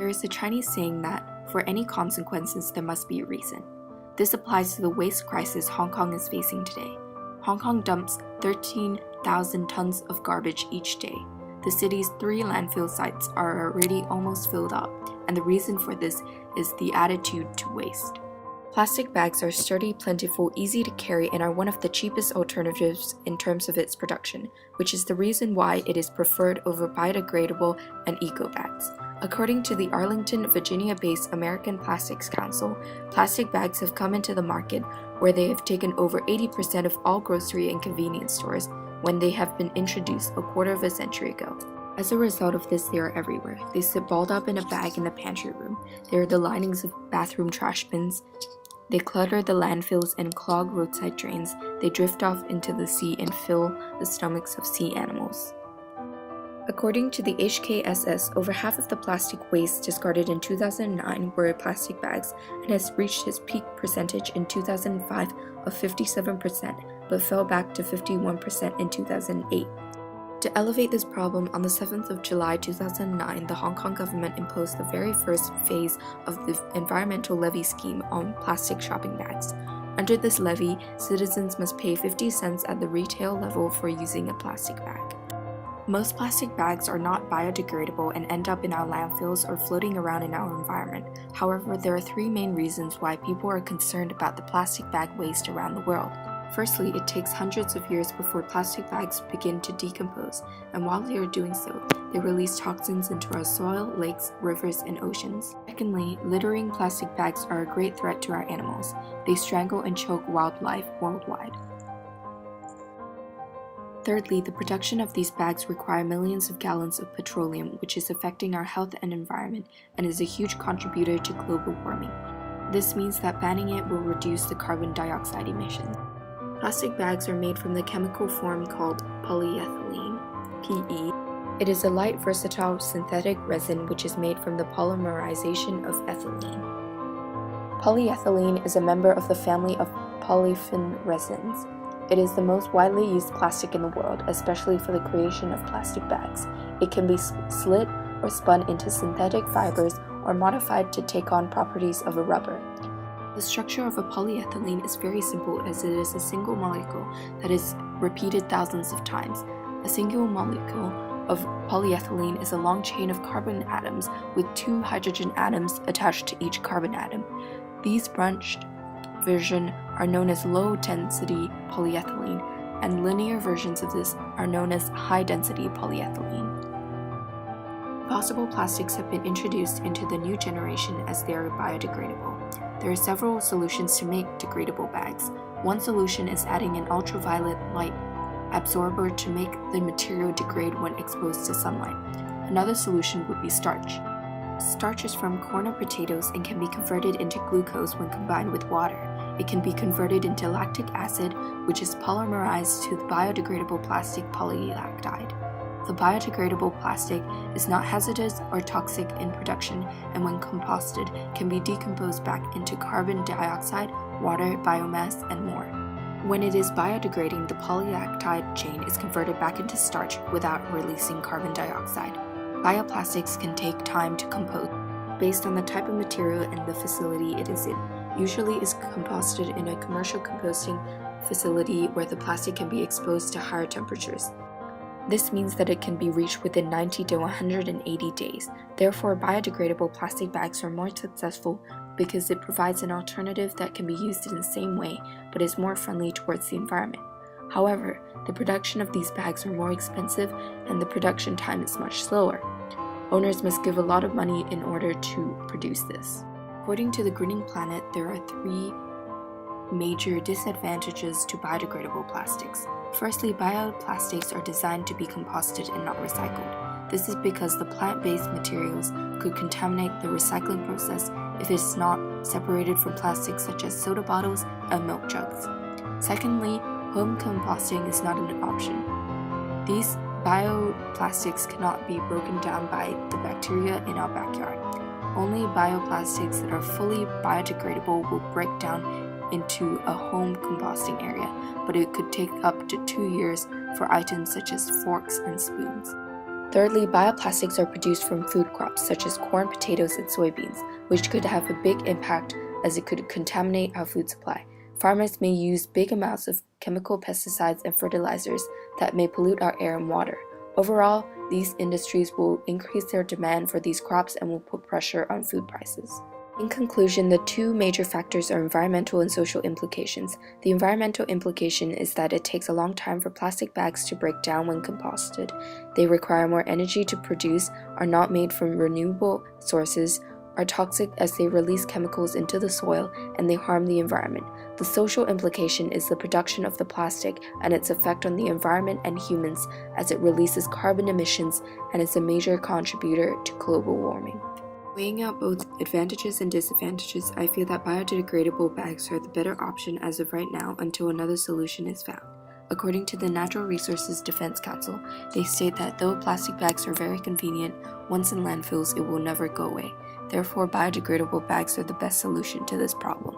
is a Chinese saying that, for any consequences, there must be a reason. This applies to the waste crisis Hong Kong is facing today. Hong Kong dumps 13,000 tons of garbage each day. The city's 3 landfill sites are already almost filled up, and the reason for this is the attitude to waste. Plastic bags are sturdy, plentiful, easy to carry, and are one of the cheapest alternatives in terms of its production, which is the reason why it is preferred over biodegradable and eco bags. According to the Arlington, Virginia-based American Plastics Council, plastic bags have come into the market where they have taken over 80% of all grocery and convenience stores when they have been introduced a quarter of a century ago. As a result of this, they are everywhere. They sit balled up in a bag in the pantry room. They are the linings of bathroom trash bins. They clutter the landfills and clog roadside drains. They drift off into the sea and fill the stomachs of sea animals. According to the HKSS, over half of the plastic waste discarded in 2009 were plastic bags and has reached its peak percentage in 2005 of 57%, but fell back to 51% in 2008. To elevate this problem, on the 7th of July 2009, the Hong Kong government imposed the very first phase of the environmental levy scheme on plastic shopping bags. Under this levy, citizens must pay 50 cents at the retail level for using a plastic bag. Most plastic bags are not biodegradable and end up in our landfills or floating around in our environment. However, there are 3 main reasons why people are concerned about the plastic bag waste around the world. Firstly, it takes hundreds of years before plastic bags begin to decompose, and while they are doing so, they release toxins into our soil, lakes, rivers, and oceans. Secondly, littering plastic bags are a great threat to our animals. They strangle and choke wildlife worldwide. Thirdly, the production of these bags require millions of gallons of petroleum, which is affecting our health and environment and is a huge contributor to global warming. This means that banning it will reduce the carbon dioxide emissions. Plastic bags are made from the chemical form called polyethylene, PE. It is a light, versatile synthetic resin which is made from the polymerization of ethylene. Polyethylene is a member of the family of polyolefin resins. It is the most widely used plastic in the world, especially for the creation of plastic bags. It can be slit or spun into synthetic fibers or modified to take on properties of a rubber. The structure of a polyethylene is very simple as it is a single molecule that is repeated thousands of times. A single molecule of polyethylene is a long chain of carbon atoms with 2 hydrogen atoms attached to each carbon atom. These branched versions are known as low-density polyethylene, and linear versions of this are known as high-density polyethylene. Possible plastics have been introduced into the new generation as they are biodegradable. There are several solutions to make degradable bags. One solution is adding an ultraviolet light absorber to make the material degrade when exposed to sunlight. Another solution would be starch. Starch is from corn or potatoes and can be converted into glucose when combined with water. It can be converted into lactic acid, which is polymerized to the biodegradable plastic polylactide. The biodegradable plastic is not hazardous or toxic in production, and when composted, can be decomposed back into carbon dioxide, water, biomass, and more. When it is biodegrading, the polylactide chain is converted back into starch without releasing carbon dioxide. Bioplastics can take time to compose based on the type of material and the facility it is in. Usually is composted in a commercial composting facility where the plastic can be exposed to higher temperatures. This means that it can be reached within 90 to 180 days. Therefore, biodegradable plastic bags are more successful because it provides an alternative that can be used in the same way but is more friendly towards the environment. However, the production of these bags are more expensive and the production time is much slower. Owners must give a lot of money in order to produce this. According to the Greening Planet, there are 3 major disadvantages to biodegradable plastics. Firstly, bioplastics are designed to be composted and not recycled. This is because the plant-based materials could contaminate the recycling process if it is not separated from plastics such as soda bottles and milk jugs. Secondly, home composting is not an option. These bioplastics cannot be broken down by the bacteria in our backyard. Only bioplastics that are fully biodegradable will break down into a home composting area, but it could take up to 2 years for items such as forks and spoons. Thirdly, bioplastics are produced from food crops such as corn, potatoes, and soybeans, which could have a big impact as it could contaminate our food supply. Farmers may use big amounts of chemical pesticides and fertilizers that may pollute our air and water. Overall, these industries will increase their demand for these crops and will put pressure on food prices. In conclusion, the two major factors are environmental and social implications. The environmental implication is that it takes a long time for plastic bags to break down when composted. They require more energy to produce, are not made from renewable sources, are toxic as they release chemicals into the soil, and they harm the environment. The social implication is the production of the plastic and its effect on the environment and humans as it releases carbon emissions and is a major contributor to global warming. Weighing out both advantages and disadvantages, I feel that biodegradable bags are the better option as of right now until another solution is found. According to the Natural Resources Defense Council, they state that though plastic bags are very convenient, once in landfills it will never go away. Therefore, biodegradable bags are the best solution to this problem.